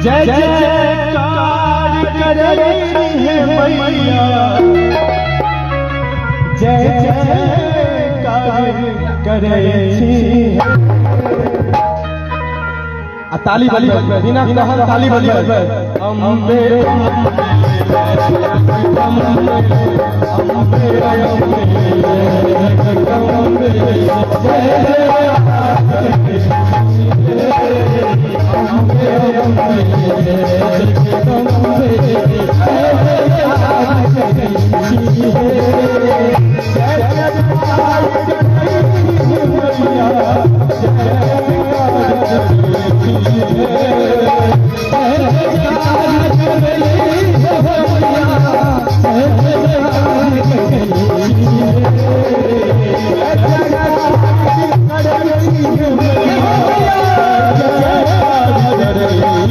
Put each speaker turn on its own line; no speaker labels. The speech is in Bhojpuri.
जय जयकार करे है मैया, जय जयकार करे ताली बली बिना कहल ताली बली अम्बे अम्बे